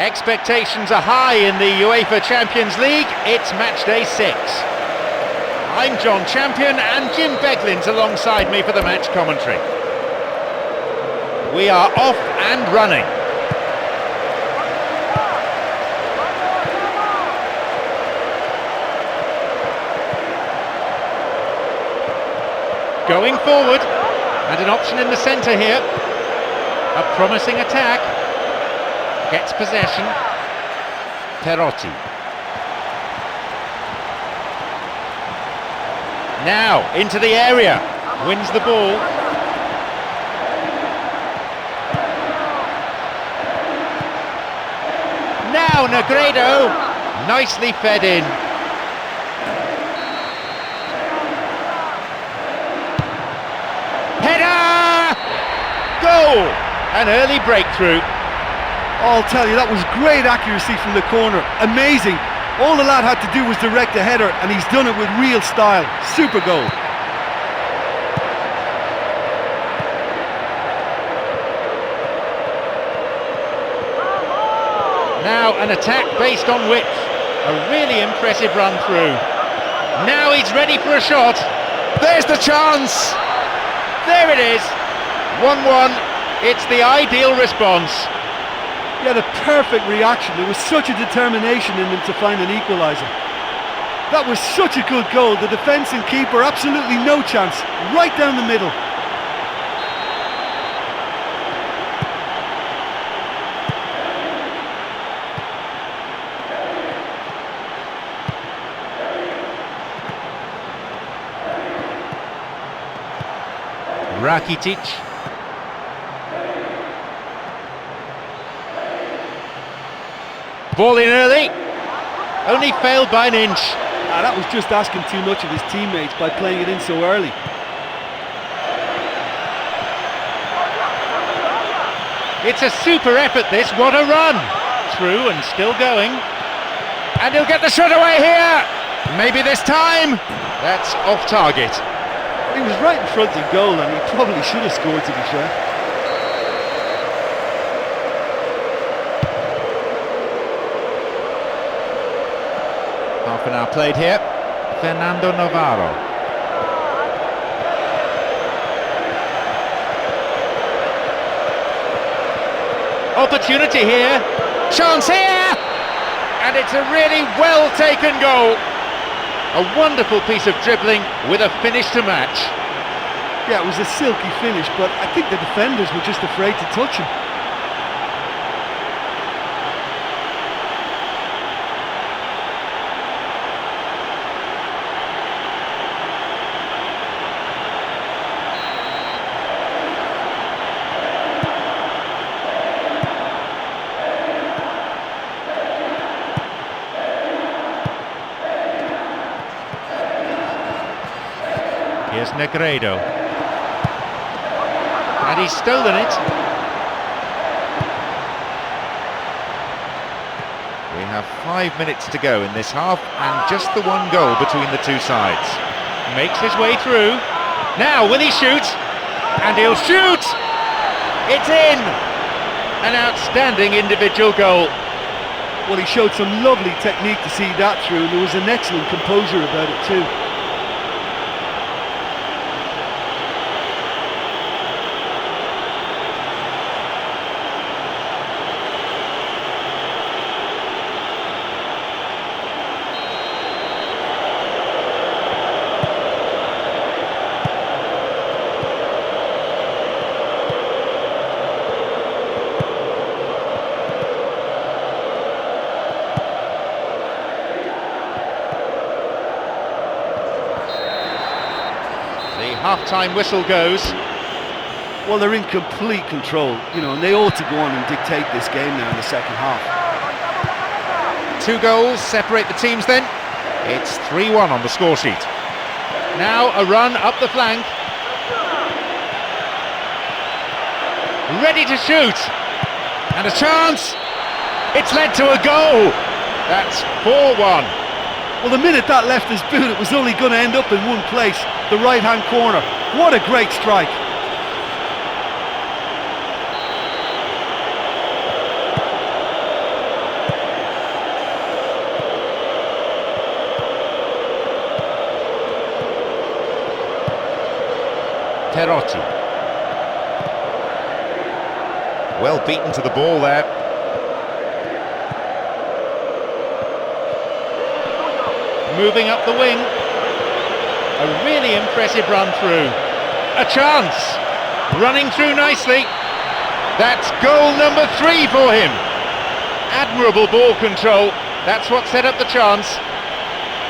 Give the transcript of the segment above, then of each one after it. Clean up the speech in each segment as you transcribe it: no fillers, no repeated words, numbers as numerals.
Expectations are high in the UEFA Champions League. It's match day 6. I'm John Champion and Jim Beglin's alongside me for the match commentary. We are off and running. Going forward, and an option in the centre here. A promising attack. Gets possession. Perotti. Now, into the area. Wins the ball. Now, Negredo. Nicely fed in. Header! Goal! An early breakthrough. I'll tell you, that was great accuracy from the corner. Amazing. All the lad had to do was direct the header, and he's done it with real style. Super goal. Now an attack based on width. A really impressive run through. Now he's ready for a shot. There's the chance. There it is. 1-1. It's the ideal response. Yeah, the perfect reaction. There was such a determination in them to find an equaliser. That was such a good goal. The defence and keeper, absolutely no chance. Right down the middle. Rakitic. Ball in early, only failed by an inch. That was just asking too much of his teammates by playing it in so early. It's a super effort this, what a run! Through and still going. And he'll get the shot away here! Maybe this time! That's off target. He was right in front of goal and he probably should have scored, to be fair. Half an hour played here. Fernando Navarro. Opportunity here. Chance here! And it's a really well taken goal. A wonderful piece of dribbling with a finish to match. Yeah, it was a silky finish, but I think the defenders were just afraid to touch him. Here's Negredo. And he's stolen it. We have 5 minutes to go in this half, and just the one goal between the two sides. Makes his way through. Now, will he shoot? And he'll shoot! It's in! An outstanding individual goal. Well, he showed some lovely technique to see that through, and there was an excellent composure about it too. Half-time whistle goes. Well, they're in complete control, you know, and they ought to go on and dictate this game now in the second half. 2 goals separate the teams then. It's 3-1 on the score sheet. Now a run up the flank. Ready to shoot. And a chance. It's led to a goal. That's 4-1. Well, the minute that left his boot, it was only going to end up in one place, the right-hand corner. What a great strike. Perotti. Well beaten to the ball there. Moving up the wing. A really impressive run through. A chance. Running through nicely. That's goal number 3 for him. Admirable ball control. That's what set up the chance.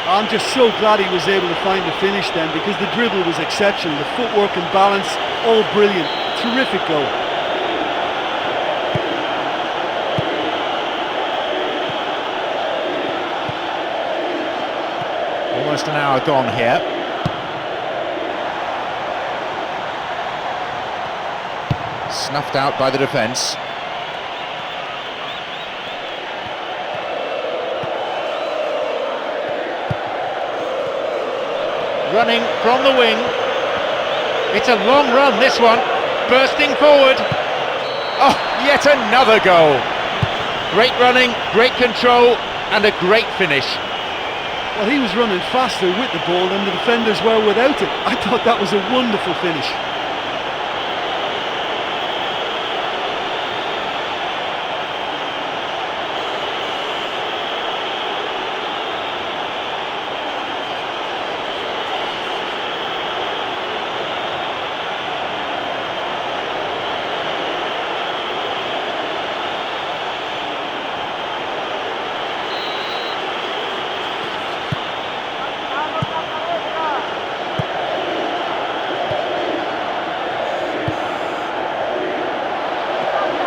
I'm just so glad he was able to find the finish then, because the dribble was exceptional. The footwork and balance, all brilliant. Terrific goal. Almost an hour gone here. Snuffed out by the defence. Running from the wing. It's a long run, this one. Bursting forward. Oh, yet another goal. Great running, great control, and a great finish. Well, he was running faster with the ball than the defenders were without it. I thought that was a wonderful finish.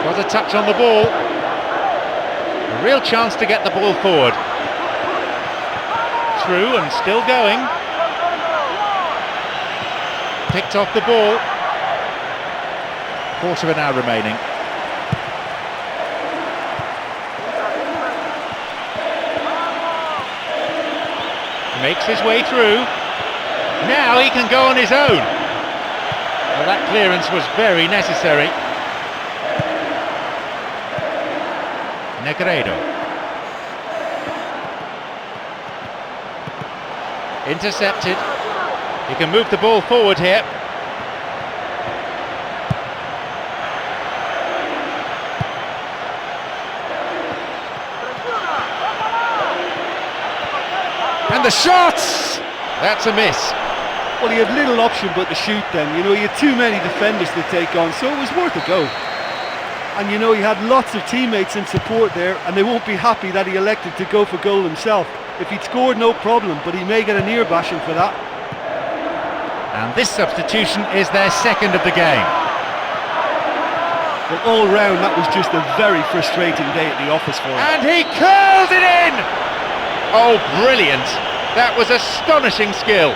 Got a touch on the ball. A real chance to get the ball forward. Through and still going. Picked off the ball. Quarter of an hour remaining. Makes his way through. Now he can go on his own. Well, that clearance was very necessary. Negredo. Intercepted. He can move the ball forward here. And the shot! That's a miss. Well, he had little option but to shoot then. You know, he had too many defenders to take on, so it was worth a go. And you know, he had lots of teammates in support there, and they won't be happy that he elected to go for goal himself. If he'd scored, no problem, but he may get an ear bashing for that. And this substitution is their second of the game. But all round, that was just a very frustrating day at the office for him. And he curls it in! Oh, brilliant. That was astonishing skill.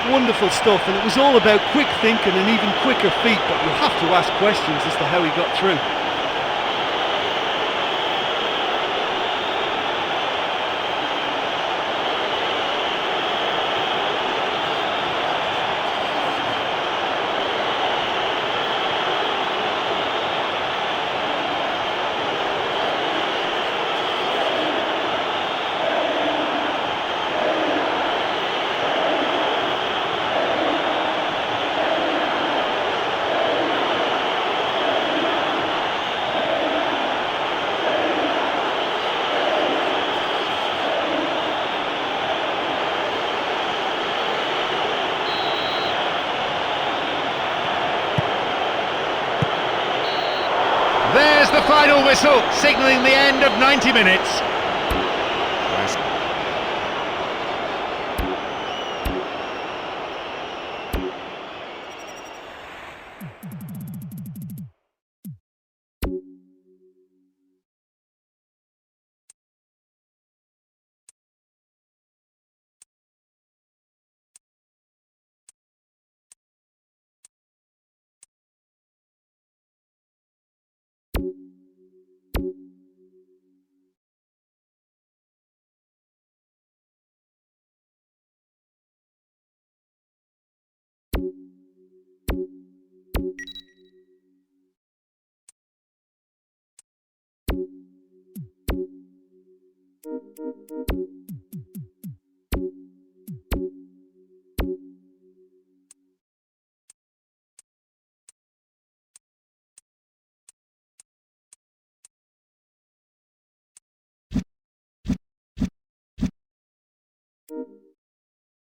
Wonderful stuff, and it was all about quick thinking and even quicker feet, but you have to ask questions as to how he got through. There's the final whistle, signalling the end of 90 minutes.